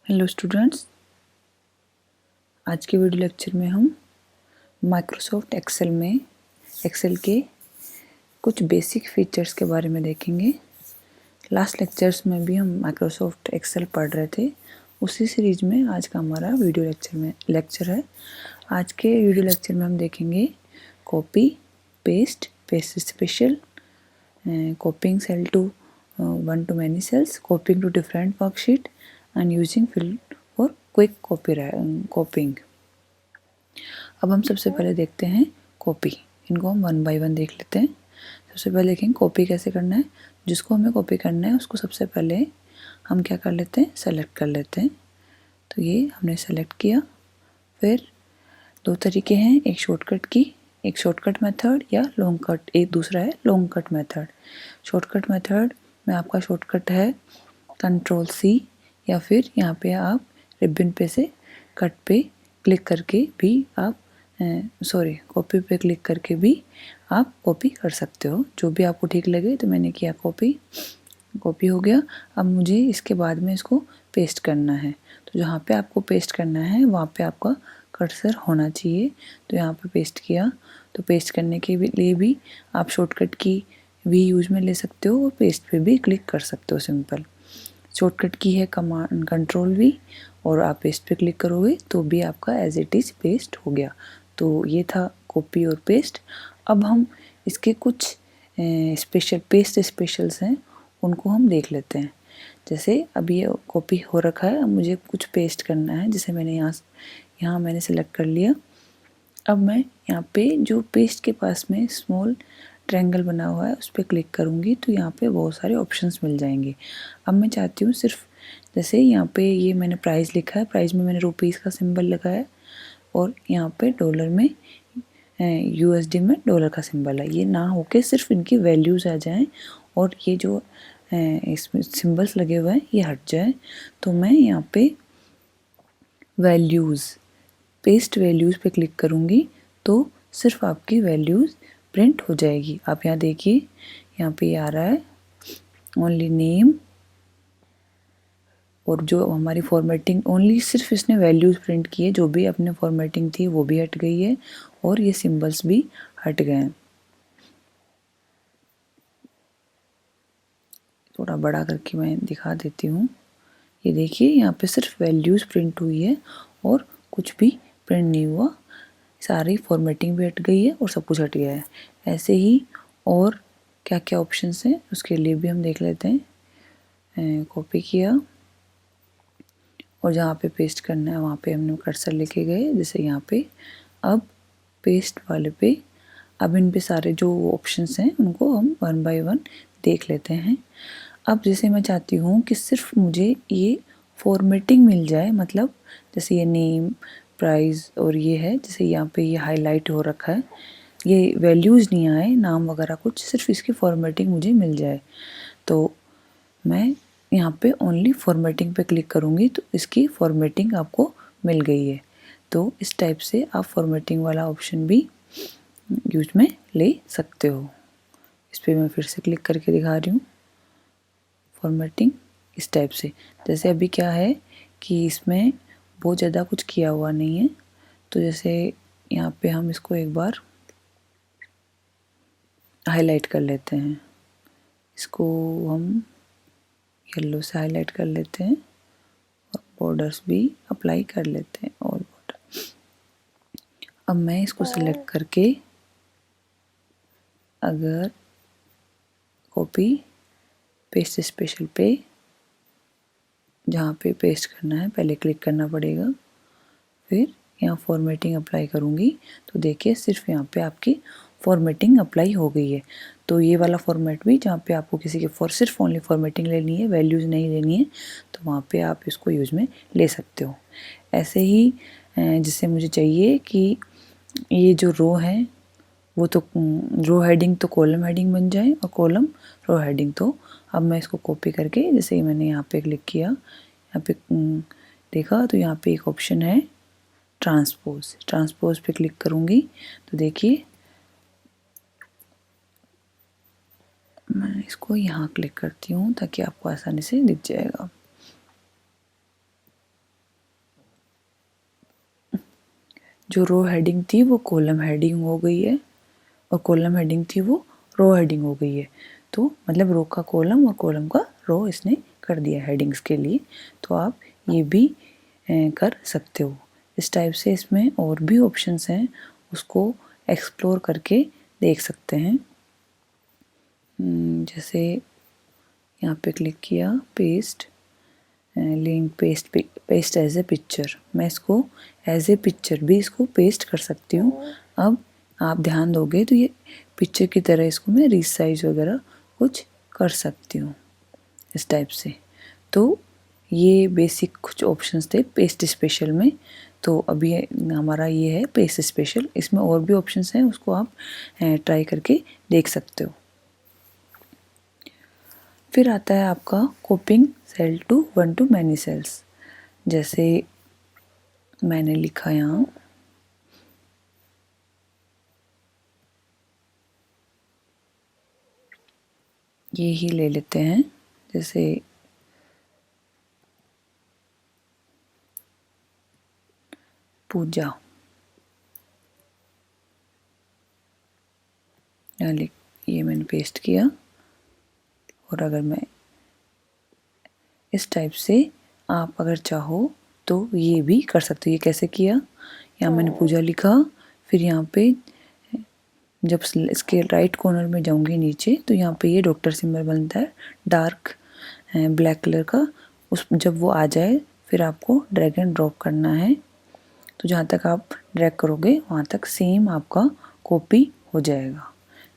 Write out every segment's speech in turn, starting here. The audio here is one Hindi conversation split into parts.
हेलो स्टूडेंट्स, आज के वीडियो लेक्चर में हम माइक्रोसॉफ्ट एक्सेल में एक्सेल के कुछ बेसिक फीचर्स के बारे में देखेंगे। लास्ट लेक्चर्स में भी हम माइक्रोसॉफ्ट एक्सेल पढ़ रहे थे, उसी सीरीज में आज का हमारा वीडियो लेक्चर है। आज के वीडियो लेक्चर में हम देखेंगे copy, paste, paste special, copying cell to one to many cells, copying to different worksheet and using fill for quick copying. अब हम सबसे पहले देखते हैं कॉपी। इनको हम वन बाय वन देख लेते हैं। सबसे पहले देखेंगे कॉपी कैसे करना है। जिसको हमें कॉपी करना है उसको सबसे पहले हम क्या कर लेते हैं, सेलेक्ट कर लेते हैं। तो ये हमने सेलेक्ट किया। फिर दो तरीके हैं, एक शॉर्टकट की, एक शॉर्टकट मेथड या लॉन्ग कट, एक दूसरा है long cut method. Shortcut method में आपका शॉर्टकट है कंट्रोल सी, या फिर यहाँ पे आप रिबन पे से कट पे क्लिक करके भी आप कॉपी पे क्लिक करके भी आप कॉपी कर सकते हो, जो भी आपको ठीक लगे। तो मैंने किया कॉपी हो गया। अब मुझे इसके बाद में इसको पेस्ट करना है। तो जहाँ पे आपको पेस्ट करना है वहाँ पे आपका कर्सर होना चाहिए। तो यहाँ पे पेस्ट किया। तो पेस्ट करने के लिए भी आप शॉर्टकट की भी यूज में ले सकते हो और पेस्ट पे भी क्लिक कर सकते हो। सिंपल शॉर्टकट की है कमांड कंट्रोल वी, और आप पेस्ट पे क्लिक करोगे तो भी आपका एज इट इज़ पेस्ट हो गया। तो ये था कॉपी और पेस्ट। अब हम इसके कुछ स्पेशल पेस्ट स्पेशल्स हैं, उनको हम देख लेते हैं। जैसे अभी ये कॉपी हो रखा है, अब मुझे कुछ पेस्ट करना है। जैसे मैंने यहाँ मैंने सेलेक्ट कर लिया। अब मैं यहाँ पे जो पेस्ट के पास में स्मॉल ट्रायंगल बना हुआ है उस पर क्लिक करूँगी तो यहाँ पे बहुत सारे ऑप्शंस मिल जाएंगे। अब मैं चाहती हूँ सिर्फ, जैसे यहाँ पे ये मैंने प्राइस लिखा है, प्राइस में मैंने रुपीज़ का सिंबल लगाया है, और यहाँ पे डॉलर में यूएसडी में डॉलर का सिंबल है। ये ना होके सिर्फ इनकी वैल्यूज़ आ जाएं और ये जो इसमें सिंबल्स लगे हुए हैं ये हट जाए। तो मैं यहाँ पे वैल्यूज़, पेस्ट वैल्यूज़ पे क्लिक करूँगी तो सिर्फ आपकी वैल्यूज़ प्रिंट हो जाएगी। आप यहाँ देखिए, यहाँ पे ये आ रहा है ओनली नेम, और जो हमारी फॉर्मेटिंग ओनली सिर्फ इसने वैल्यूज़ प्रिंट की है, जो भी अपने फॉर्मेटिंग थी वो भी हट गई है और ये सिंबल्स भी हट गए हैं। थोड़ा बड़ा करके मैं दिखा देती हूँ। ये देखिए, यहाँ पे सिर्फ वैल्यूज़ प्रिंट हुई है और कुछ भी प्रिंट नहीं हुआ। सारी फॉर्मेटिंग भी हट गई है और सब कुछ हट गया है। ऐसे ही और क्या क्या ऑप्शंस हैं उसके लिए भी हम देख लेते हैं। कॉपी किया और जहाँ पे पेस्ट करना है वहाँ पे हमने कर्सर लेके गए, जैसे यहाँ पे। अब पेस्ट वाले पे, अब इन पे सारे जो ऑप्शंस हैं उनको हम वन बाय वन देख लेते हैं। अब जैसे मैं चाहती हूँ कि सिर्फ मुझे ये फॉर्मेटिंग मिल जाए, मतलब जैसे ये नेम, प्राइस और ये है, जैसे यहाँ पे ये हाईलाइट हो रखा है, ये वैल्यूज़ नहीं आए, नाम वगैरह कुछ, सिर्फ इसकी फॉर्मेटिंग मुझे मिल जाए। तो मैं यहाँ पे ओनली फॉर्मेटिंग पे क्लिक करूँगी तो इसकी फॉर्मेटिंग आपको मिल गई है। तो इस टाइप से आप फॉर्मेटिंग वाला ऑप्शन भी यूज में ले सकते हो। इस पर मैं फिर से क्लिक करके दिखा रही हूँ। फॉर्मेटिंग इस टाइप से, जैसे अभी क्या है कि इसमें बहुत ज़्यादा कुछ किया हुआ नहीं है। तो जैसे यहाँ पे हम इसको एक बार हाईलाइट कर लेते हैं, इसको हम येलो से हाईलाइट कर लेते हैं और बॉर्डर्स भी अप्लाई कर लेते हैं और बॉर्डर। अब मैं इसको सेलेक्ट करके अगर कॉपी पेस्ट स्पेशल पे, जहाँ पे पेस्ट करना है पहले क्लिक करना पड़ेगा, फिर यहाँ फॉर्मेटिंग अप्लाई करूँगी तो देखिए सिर्फ यहाँ पे आपकी फॉर्मेटिंग अप्लाई हो गई है। तो ये वाला फॉर्मेट भी, जहाँ पे आपको किसी के सिर्फ ओनली फॉर्मेटिंग लेनी है, वैल्यूज़ नहीं लेनी है, तो वहाँ पे आप इसको यूज में ले सकते हो। ऐसे ही जिससे मुझे चाहिए कि ये जो रो है वो तो रो हेडिंग तो कॉलम हेडिंग बन जाए और कॉलम रो हेडिंग। तो अब मैं इसको कॉपी करके, जैसे ही मैंने यहाँ पे क्लिक किया, यहाँ पे देखा तो यहाँ पे एक ऑप्शन है ट्रांसपोज पे क्लिक करूँगी तो देखिए मैं इसको यहाँ क्लिक करती हूँ ताकि आपको आसानी से दिख जाएगा। जो रो हेडिंग थी वो कॉलम हेडिंग हो गई है और कॉलम हेडिंग थी वो रो हेडिंग हो गई है। तो मतलब रो का कॉलम और कॉलम का रो इसने कर दिया हेडिंग्स के लिए। तो आप ये भी कर सकते हो। इस टाइप से इसमें और भी ऑप्शंस हैं, उसको एक्सप्लोर करके देख सकते हैं। जैसे यहाँ पे क्लिक किया, paste link, paste as a picture. मैं इसको एज ए पिक्चर भी इसको पेस्ट कर सकती हूँ। अब आप ध्यान दोगे तो ये पिक्चर की तरह इसको मैं रीसाइज वगैरह कुछ कर सकती हूँ इस टाइप से। तो ये बेसिक कुछ ऑप्शंस थे पेस्ट स्पेशल में। तो अभी हमारा ये है पेस्ट स्पेशल, इसमें और भी ऑप्शंस हैं, उसको आप ट्राई करके देख सकते हो। फिर आता है आपका copying cell to one to many cells. जैसे मैंने लिखा यहाँ ये ही ले लेते हैं, जैसे पूजा, ये मैंने पेस्ट किया। और अगर मैं इस टाइप से आप अगर चाहो तो ये भी कर सकते हो। ये कैसे किया, यहाँ मैंने पूजा लिखा, फिर यहाँ पे जब इसके राइट कॉर्नर में जाऊंगी नीचे तो यहाँ पे ये डॉक्टर सिंबल बनता है डार्क ब्लैक कलर का। उस जब वो आ जाए फिर आपको ड्रैग एंड ड्रॉप करना है। तो जहाँ तक आप ड्रैग करोगे वहाँ तक सेम आपका कॉपी हो जाएगा।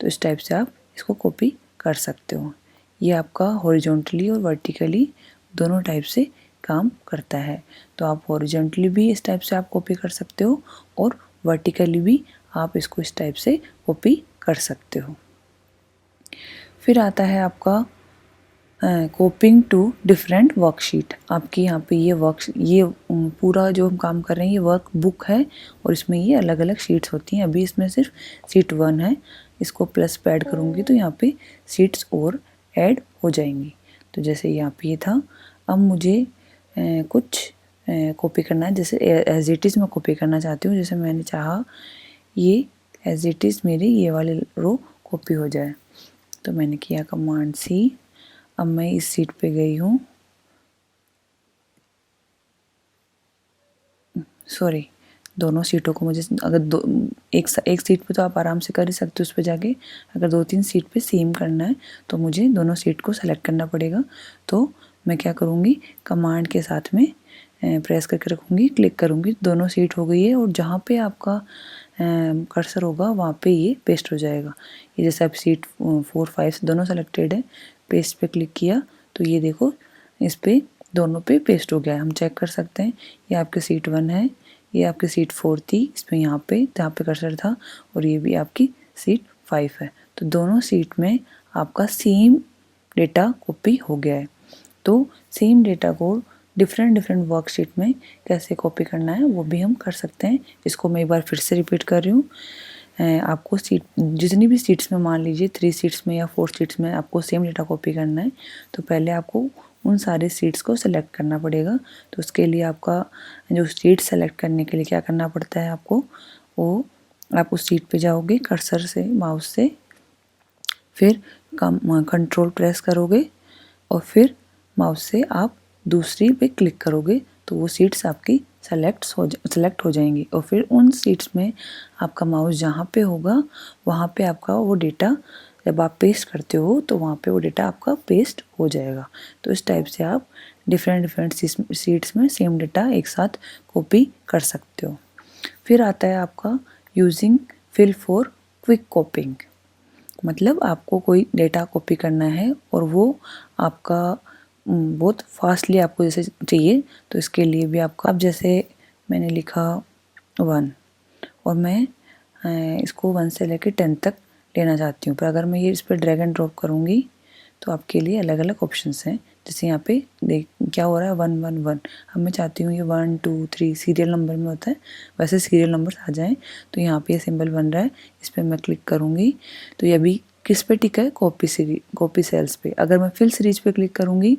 तो इस टाइप से आप इसको कॉपी कर सकते हो। ये आपका हॉरिजॉन्टली और वर्टिकली दोनों टाइप से काम करता है। तो आप हॉरिजॉन्टली भी इस टाइप से आप कॉपी कर सकते हो और वर्टिकली भी आप इसको इस टाइप से कॉपी कर सकते हो। फिर आता है आपका कॉपिंग टू डिफरेंट वर्कशीट। आपकी यहाँ पे ये पूरा जो हम काम कर रहे हैं ये वर्क बुक है और इसमें ये अलग अलग शीट्स होती हैं। अभी इसमें सिर्फ शीट 1 है, इसको प्लस पे ऐड करूँगी तो यहाँ पे शीट्स और ऐड हो जाएंगी। तो जैसे यहाँ पे ये था, अब मुझे कुछ कॉपी करना है, जैसे एज इट इज़ मैं कॉपी करना चाहती हूँ। जैसे मैंने चाहा ये एज इट इज़ मेरी ये वाली रो कॉपी हो जाए, तो मैंने किया कमांड सी। अब मैं इस सीट पे गई हूँ, सॉरी दोनों सीटों को मुझे अगर एक सीट पे तो आप आराम से कर ही सकते हो उस पर जाके। अगर 2-3 सीट पे सेम करना है तो मुझे दोनों सीट को सेलेक्ट करना पड़ेगा। तो मैं क्या करूँगी, कमांड के साथ में प्रेस करके रखूँगी, क्लिक करूँगी, दोनों सीट हो गई है और जहाँ पे आपका कर्सर होगा वहाँ पे ये पेस्ट हो जाएगा। ये जैसे अब सीट 4-5 दोनों सेलेक्टेड है, पेस्ट पे क्लिक किया तो ये देखो इस पे दोनों पे पेस्ट हो गया है। हम चेक कर सकते हैं, ये आपकी सीट 1 है, ये आपकी सीट 4 थी, इसमें यहाँ पे जहाँ पे कर्सर था, और ये भी आपकी सीट 5 है। तो दोनों सीट में आपका सेम डेटा कॉपी हो गया है। तो सेम डेटा को डिफरेंट वर्कशीट में कैसे कॉपी करना है वो भी हम कर सकते हैं। इसको मैं एक बार फिर से रिपीट कर रही हूँ। आपको सीट जितनी भी सीट्स में, मान लीजिए 3 सीट्स में या 4 सीट्स में आपको सेम डेटा कॉपी करना है, तो पहले आपको उन सारे सीट्स को सेलेक्ट करना पड़ेगा। तो उसके लिए आपका जो सीट सेलेक्ट करने के लिए क्या करना पड़ता है आपको, वो आप उस सीट पे जाओगे कर्सर से, माउस से, फिर कंट्रोल प्रेस करोगे और फिर माउस से आप दूसरी पे क्लिक करोगे तो वो सीट्स आपकी सेलेक्ट हो जाएंगी। और फिर उन सीट्स में आपका माउस जहाँ पे होगा वहाँ पे आपका वो डेटा जब आप पेस्ट करते हो तो वहाँ पे वो डेटा आपका पेस्ट हो जाएगा। तो इस टाइप से आप डिफरेंट सीट्स में सेम डेटा एक साथ कॉपी कर सकते हो। फिर आता है आपका using fill for quick copying. मतलब आपको कोई डेटा कॉपी करना है और वो आपका बहुत फास्टली आपको जैसे चाहिए, तो इसके लिए भी आपका, अब जैसे मैंने लिखा 1 और मैं इसको 1 से लेकर 10 तक लेना चाहती हूँ, पर अगर मैं ये इस पर ड्रैग एंड ड्रॉप करूँगी तो आपके लिए अलग अलग ऑप्शंस हैं। जैसे यहाँ पे देख क्या हो रहा है, 1 1 1। अब मैं चाहती हूँ ये 1 2 3 सीरियल नंबर में होता है, वैसे सीरियल नंबर आ जाएँ। तो यहाँ पे ये सिंबल बन रहा है, इस पर मैं क्लिक करूँगी तो ये अभी किस पे टिका है, कॉपी सेल्स पे। अगर मैं फिल सीरीज पे क्लिक करूँगी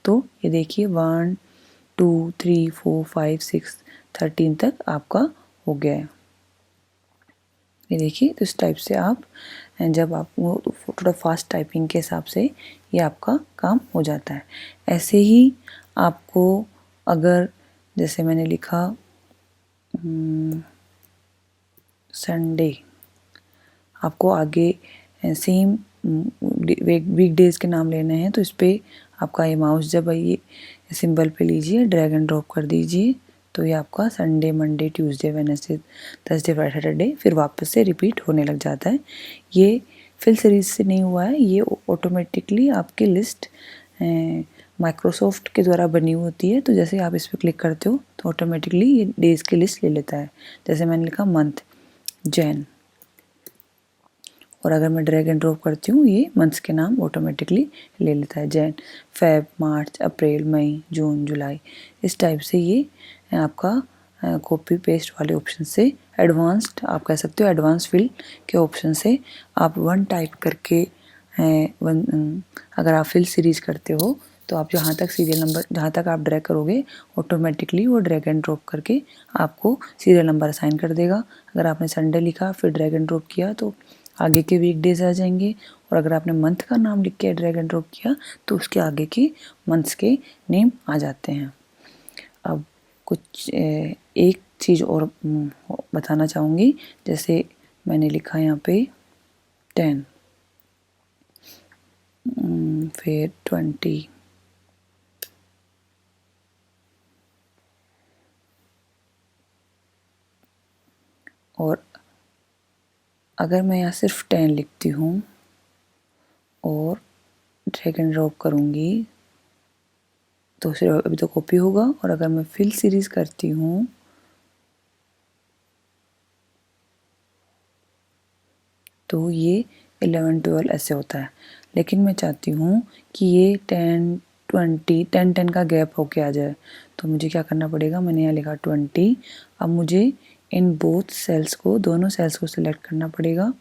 तो ये देखिए 1 2 3 4 5 6 13 तक आपका हो गया है। ये देखिए, तो इस टाइप से आप जब आप वो थोड़ा फास्ट टाइपिंग के हिसाब से ये आपका काम हो जाता है। ऐसे ही आपको अगर जैसे मैंने लिखा संडे, आपको आगे सेम वीक डेज के नाम लेने हैं, तो इस पर आपका ये माउस जब ये सिंबल पे लीजिए, ड्रैग एंड ड्रॉप कर दीजिए, तो ये आपका Sunday, Monday, Tuesday, Wednesday, Thursday, Friday, Saturday फिर वापस से रिपीट होने लग जाता है। ये फिल सीरीज से नहीं हुआ है, ये ऑटोमेटिकली आपकी लिस्ट माइक्रोसॉफ्ट के द्वारा बनी होती है। तो जैसे आप इस पर क्लिक करते हो तो ऑटोमेटिकली ये डेज की लिस्ट ले लेता है। जैसे मैंने लिखा मंथ जैन, और अगर मैं ड्रैग एंड ड्रॉप करती हूँ ये मंथ्स के नाम ऑटोमेटिकली ले लेता है। जैन, फेब, मार्च, अप्रैल, मई, जून, जुलाई। इस टाइप से ये आपका कॉपी पेस्ट वाले ऑप्शन से एडवांस्ड, आप कह सकते हो एडवांस फिल के ऑप्शन से आप वन टाइप करके अगर आप फिल सीरीज करते हो तो आप जहाँ तक सीरियल नंबर, जहाँ तक आप ड्रैग करोगे ऑटोमेटिकली वो ड्रैग एंड ड्रॉप करके आपको सीरियल नंबर असाइन कर देगा। अगर आपने संडे लिखा फिर ड्रैग एंड ड्रॉप किया तो आगे के वीक डेज आ जाएंगे, और अगर आपने मंथ का नाम लिख के ड्रैग एंड ड्रॉप किया तो उसके आगे के मंथ्स के नेम आ जाते हैं। अब कुछ एक चीज़ और बताना चाहूँगी। जैसे मैंने लिखा यहाँ पे 10, फिर 20, और अगर मैं यहाँ सिर्फ 10 लिखती हूँ और ड्रैग एंड ड्रॉप करूँगी तो सिर्फ अभी तो कॉपी होगा, और अगर मैं फिल सीरीज करती हूँ तो ये 11, 12 ऐसे होता है। लेकिन मैं चाहती हूँ कि ये 10, 20, 10, 10 का गैप होके आ जाए, तो मुझे क्या करना पड़ेगा, मैंने यहाँ लिखा 20। अब मुझे इन बोथ सेल्स को, दोनों सेल्स को सिलेक्ट करना पड़ेगा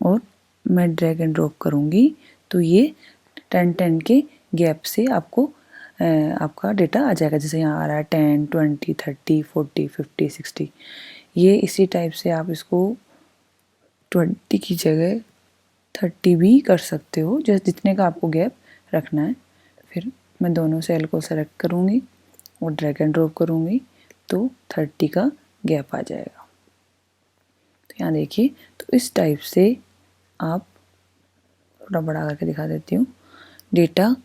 और मैं ड्रैग एंड ड्रॉप करूँगी तो ये 10, 10 के गैप से आपको आपका डेटा आ जाएगा। जैसे यहाँ आ रहा है 10, 20, 30, 40, 50, 60। ये इसी टाइप से आप इसको 20 की जगह 30 भी कर सकते हो, जैसे जितने का आपको गैप रखना है। फिर मैं दोनों सेल को सेलेक्ट करूँगी और ड्रैग एंड ड्रॉप करूँगी तो 30 का गैप आ जाएगा। तो यहाँ देखिए, तो इस टाइप से आप, थोड़ा बड़ा करके दिखा देती हूँ, डेटा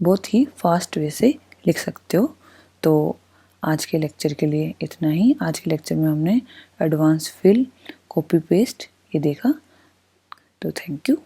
बहुत ही फास्ट वे से लिख सकते हो। तो आज के लेक्चर के लिए इतना ही। आज के लेक्चर में हमने एडवांस फिल, कॉपी पेस्ट ये देखा। तो थैंक यू।